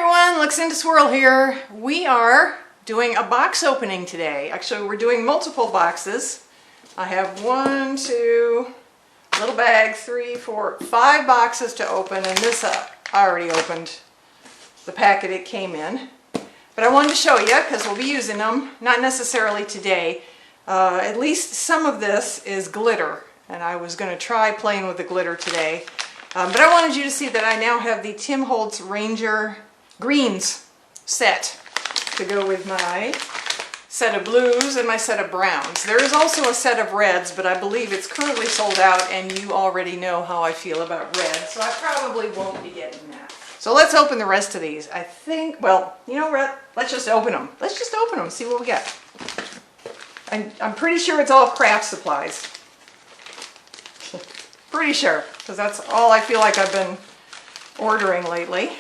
everyone, Luxinda Swirl here. We are doing a box opening today. Actually, we're doing multiple boxes. I have one, two, little bag, 3, 4, 5 boxes to open, and this I already opened the packet it came in. But I wanted to show you because we'll be using them, not necessarily today. At least some of this is glitter, and I was going to try playing with the glitter today. But I wanted you to see that I now have the Tim Holtz Ranger Greens set to go with my set of blues and my set of browns. There is also a set of reds, but I believe it's currently sold out, and you already know how I feel about red, so I probably won't be getting that. So let's open the rest of these. I think, well, you know what? Let's just open them. Let's just open them, see what we get. I'm pretty sure it's all craft supplies. Pretty sure, because that's all I feel like I've been ordering lately.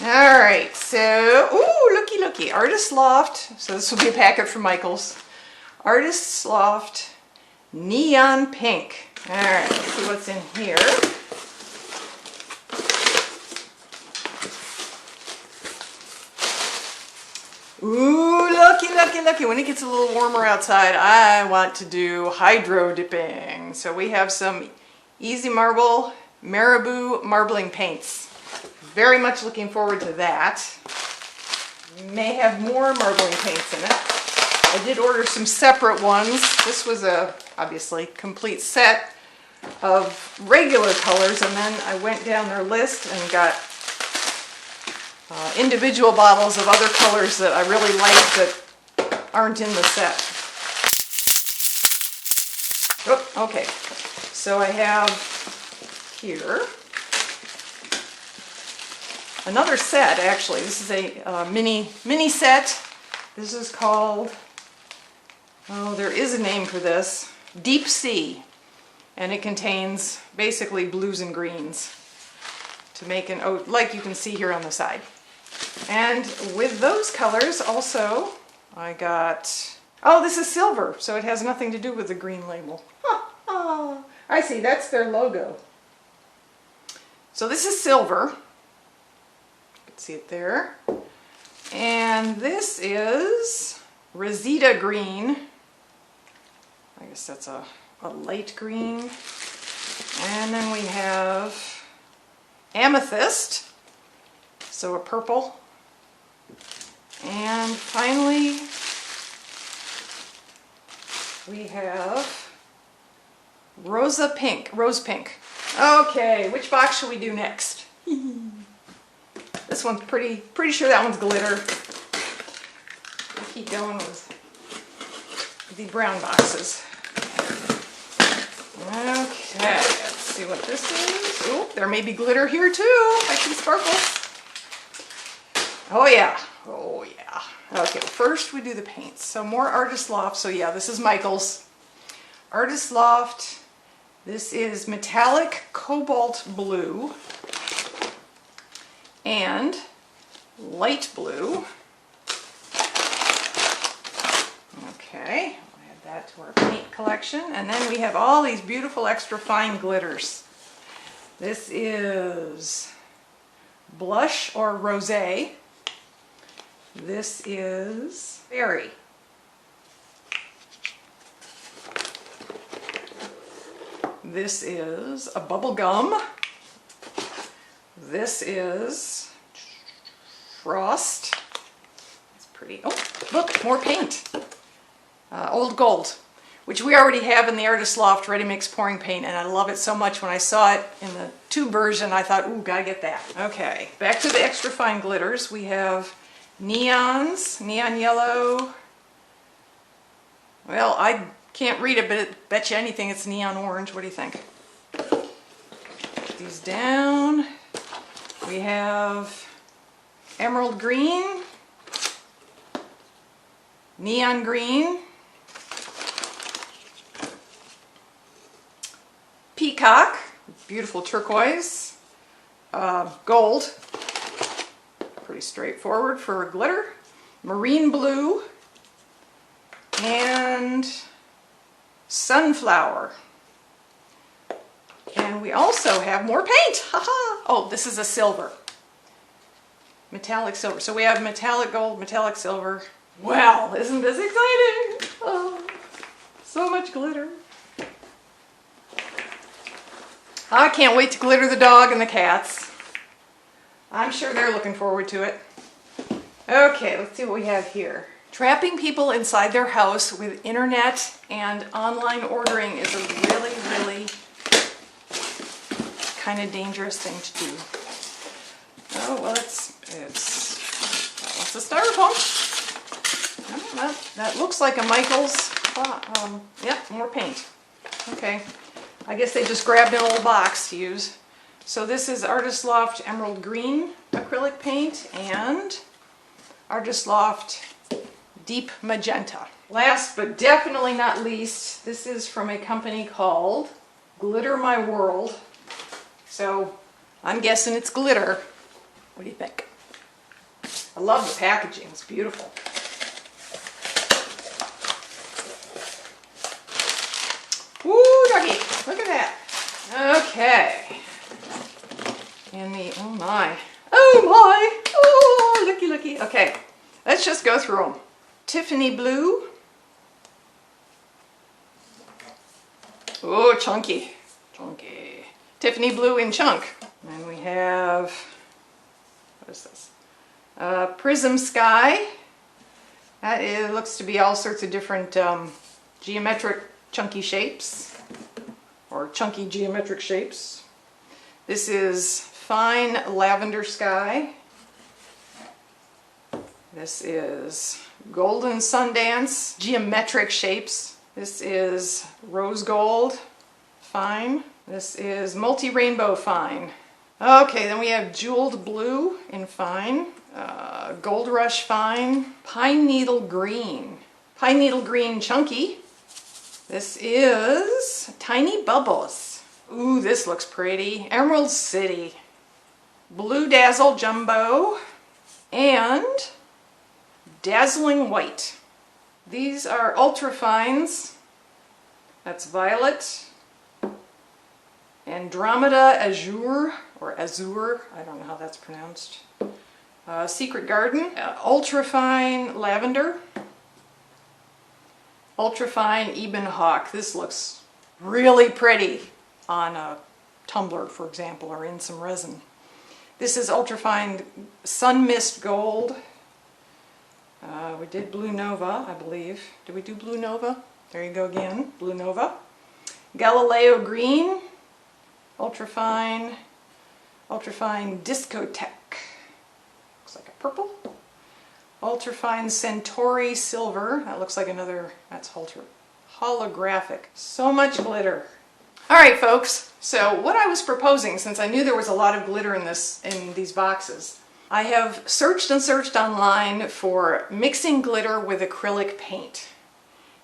All right, so, ooh, looky, Artist Loft. So this will be a packet from Michael's. Artist Loft Neon Pink. All right, let's see what's in here. Ooh, looky. When it gets a little warmer outside, I want to do hydro dipping. So we have some Easy Marble Marabou marbling paints. Very much looking forward to that. May have more marbling paints in it. I did order some separate ones. This was a, obviously, complete set of regular colors, and then I went down their list and got individual bottles of other colors that I really like that aren't in the set. Oh, okay, so I have here another set, actually. This is a mini set. This is called, oh, there is a name for this, Deep Sea, and it contains basically blues and greens to make an, oh, like you can see here on the side. And with those colors also, I got, oh, this is silver, so it has nothing to do with the green label. I see, that's their logo. So this is silver. You can see it there. And this is Rosita green. I guess that's a light green. And then we have amethyst. So a purple. And finally, we have rose pink. Okay, which box should we do next? This one's pretty sure that one's glitter. We'll keep going with the brown boxes. Okay, let's see what this is. Oh, there may be glitter here too. I see sparkles. Oh yeah. Okay, first we do the paints. So more Artist Loft. So yeah, this is Michael's. Artist Loft. This is metallic cobalt blue and light blue. Okay, we'll add that to our paint collection. And then we have all these beautiful extra fine glitters. This is blush or rosé. This is berry. This is a bubble gum. This is frost. It's pretty. Oh, look, more paint. Old Gold, which we already have in the Artist Loft Ready Mix pouring paint, and I love it so much. When I saw it in the tube version, I thought, ooh, gotta get that. Okay, back to the extra fine glitters. We have neons, neon yellow. Well, I can't read it, but it bet you anything it's neon orange. What do you think? Put these down. We have emerald green, neon green, peacock, beautiful turquoise, gold, pretty straightforward for glitter, marine blue, and sunflower. And we also have more paint. Haha! Oh, this is a silver. metallic silver. So we have metallic gold, metallic silver. Wow, isn't this exciting? Oh, so much glitter. I can't wait to glitter the dog and the cats. I'm sure they're looking forward to it. Okay, let's see what we have here. Trapping people inside their house with internet and online ordering is a really, really kind of dangerous thing to do. Oh, well, it's a styrofoam. Oh, that looks like a Michael's. Yep, more paint. Okay, I guess they just grabbed an old box to use. So this is Artist Loft Emerald Green acrylic paint and Artist Loft Deep Magenta. Last but definitely not least, this is from a company called Glitter My World. So I'm guessing it's glitter. What do you think? I love the packaging, it's beautiful. Woo, doggy, look at that. Okay. And oh my, oh, looky. Okay, let's just go through them. Tiffany blue. Oh, chunky. Tiffany blue in chunk. And we have, what is this? Prism sky. It looks to be all sorts of different geometric chunky shapes, or chunky geometric shapes. This is fine lavender sky. This is golden Sundance geometric shapes. This is rose gold fine. This is multi-rainbow fine. Okay, then we have jeweled blue in fine, gold rush fine, pine needle green chunky. This is tiny bubbles. Ooh, this looks pretty. Emerald City, blue dazzle jumbo, and dazzling white. These are ultra fines. That's violet, Andromeda azure, or azure, I don't know how that's pronounced. Secret Garden, ultra fine lavender, ultra fine ebon hawk. This looks really pretty on a tumbler, for example, or in some resin. This is ultra fine sun mist gold. We did Blue Nova, I believe. Did we do Blue Nova? There you go again, Blue Nova. Galileo green, ultrafine discotheque. Looks like a purple. Ultrafine Centauri silver. That looks like another, that's holographic. So much glitter. All right, folks. So what I was proposing, since I knew there was a lot of glitter in these boxes, I have searched and searched online for mixing glitter with acrylic paint.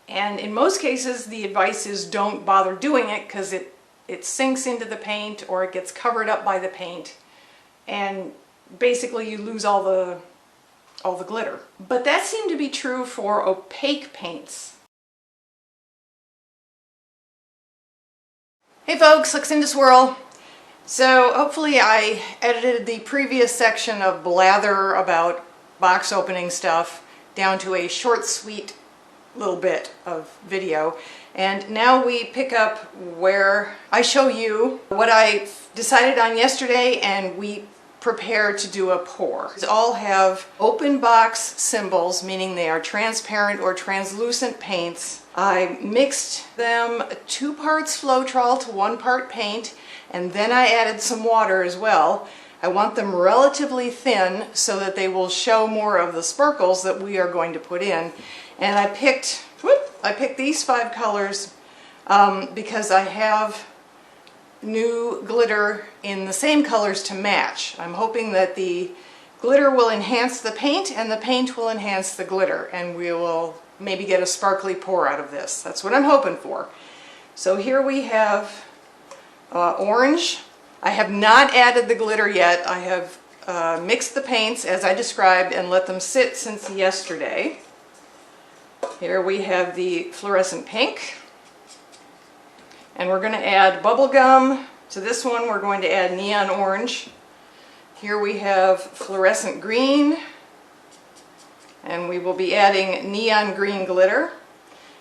And in most cases, the advice is don't bother doing it because it sinks into the paint or it gets covered up by the paint. And basically you lose all the glitter. But that seemed to be true for opaque paints. Hey folks, Luxinda Swirl. So hopefully I edited the previous section of blather about box opening stuff down to a short, sweet little bit of video. And now we pick up where I show you what I decided on yesterday and we prepare to do a pour. These all have open box symbols, meaning they are transparent or translucent paints. I mixed them 2 parts Floetrol to 1 part paint, and then I added some water as well. I want them relatively thin so that they will show more of the sparkles that we are going to put in. And I picked these 5 colors because I have new glitter in the same colors to match. I'm hoping that the glitter will enhance the paint and the paint will enhance the glitter, and we will maybe get a sparkly pour out of this. That's what I'm hoping for. So here we have orange. I have not added the glitter yet. I have mixed the paints as I described and let them sit since yesterday. Here we have the fluorescent pink. And we're going to add bubble gum. To this one we're going to add neon orange. Here we have fluorescent green, and we will be adding neon green glitter.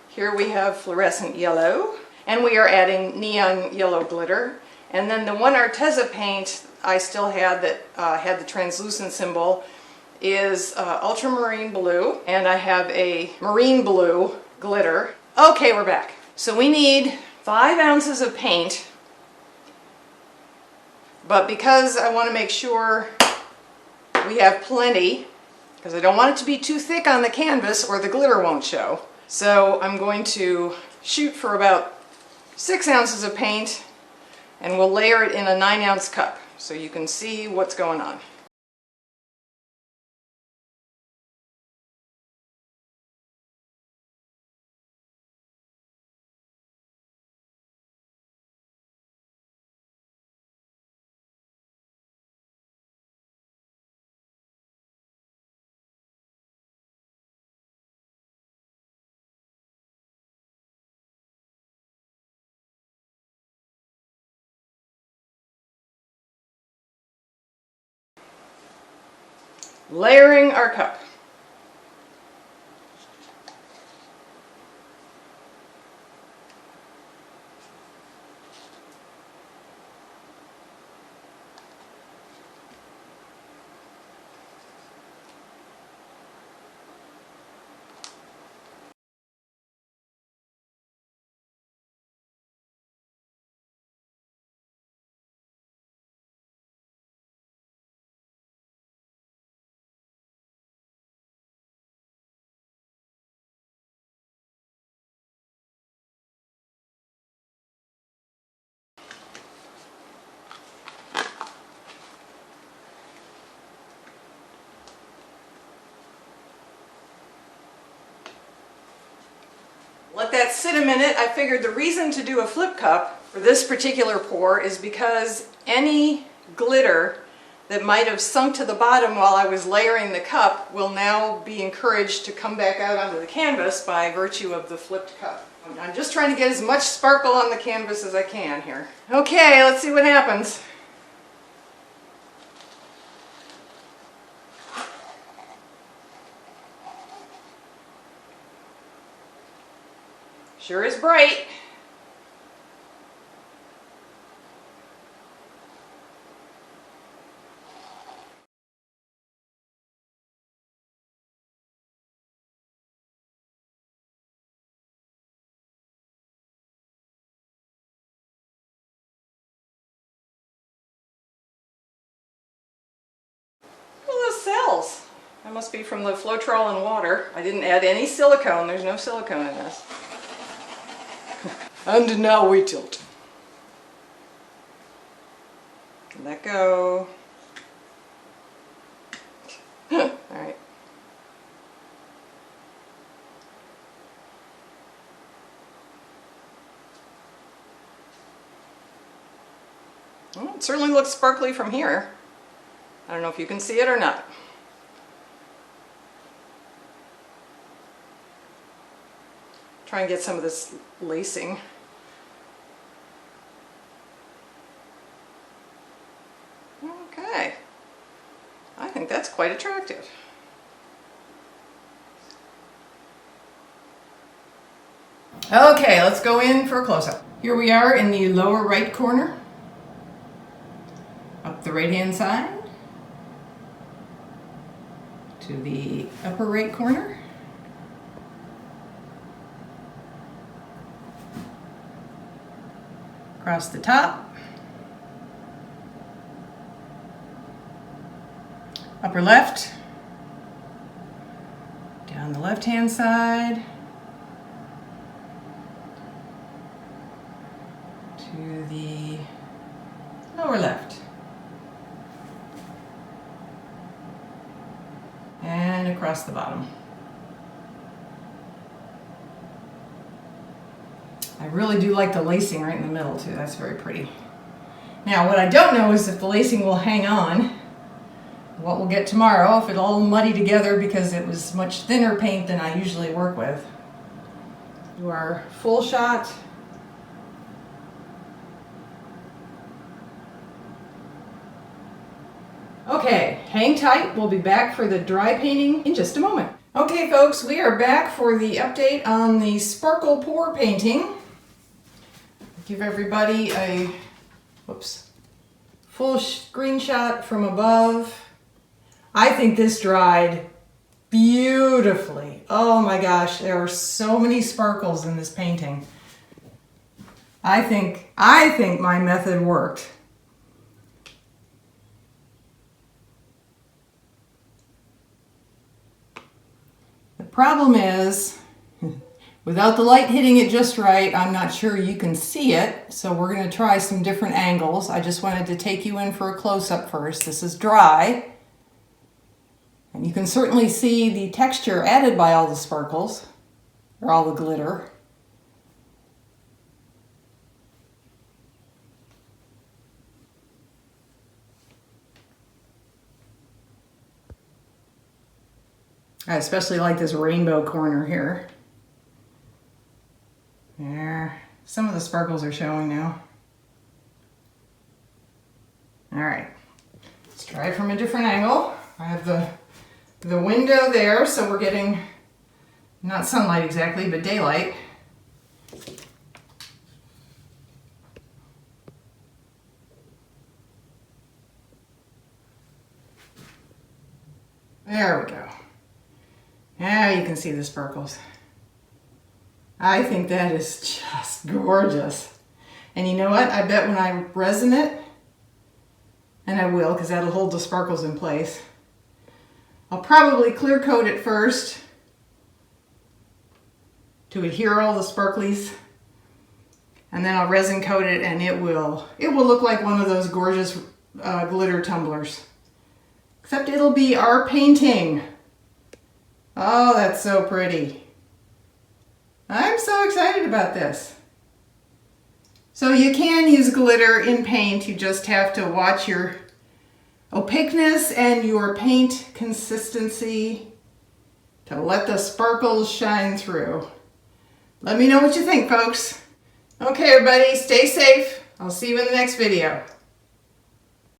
Here we have fluorescent yellow, and we are adding neon yellow glitter. And then the one Arteza paint I still had that had the translucent symbol is ultramarine blue, and I have a marine blue glitter. Okay, we're back. So we need 5 ounces of paint, but because I want to make sure we have plenty, because I don't want it to be too thick on the canvas or the glitter won't show. So I'm going to shoot for about 6 ounces of paint, and we'll layer it in a 9-ounce cup so you can see what's going on. Layering our cup. Let that sit a minute. I figured the reason to do a flip cup for this particular pour is because any glitter that might have sunk to the bottom while I was layering the cup will now be encouraged to come back out onto the canvas by virtue of the flipped cup. I'm just trying to get as much sparkle on the canvas as I can here. Okay, let's see what happens. Sure is bright. Well, the cells. That must be from the Floetrol and water. I didn't add any silicone. There's no silicone in this. And now we tilt. Let go. All right. Well, it certainly looks sparkly from here. I don't know if you can see it or not. Try and get some of this lacing. Okay. I think that's quite attractive. Okay, let's go in for a close-up. Here we are in the lower right corner. Up the right-hand side. To the upper right corner. Across the top. Upper left. Down the left-hand side. To the lower left. And across the bottom. I really do like the lacing right in the middle too. That's very pretty. Now what I don't know is if the lacing will hang on. What we'll get tomorrow, if it'll all muddy together because it was much thinner paint than I usually work with. Do our full shot. Okay, hang tight. We'll be back for the dry painting in just a moment. Okay folks, we are back for the update on the sparkle pour painting. Give everybody a full screenshot from above. I think this dried beautifully. Oh my gosh, there are so many sparkles in this painting. I think my method worked. The problem is, without the light hitting it just right, I'm not sure you can see it, so we're going to try some different angles. I just wanted to take you in for a close-up first. This is dry. And you can certainly see the texture added by all the sparkles, or all the glitter. I especially like this rainbow corner here. There, some of the sparkles are showing now. All right, let's try it from a different angle. I have the window there, so we're getting not sunlight exactly, but daylight. There we go. Now you can see the sparkles. I think that is just gorgeous. And you know what? I bet when I resin it, and I will because that'll hold the sparkles in place, I'll probably clear coat it first to adhere all the sparklies, and then I'll resin coat it, and it will look like one of those gorgeous glitter tumblers. Except it'll be our painting. Oh, that's so pretty. I'm so excited about this. So you can use glitter in paint, you just have to watch your opaqueness and your paint consistency to let the sparkles shine through. Let me know what you think, folks. Okay, everybody, stay safe. I'll see you in the next video.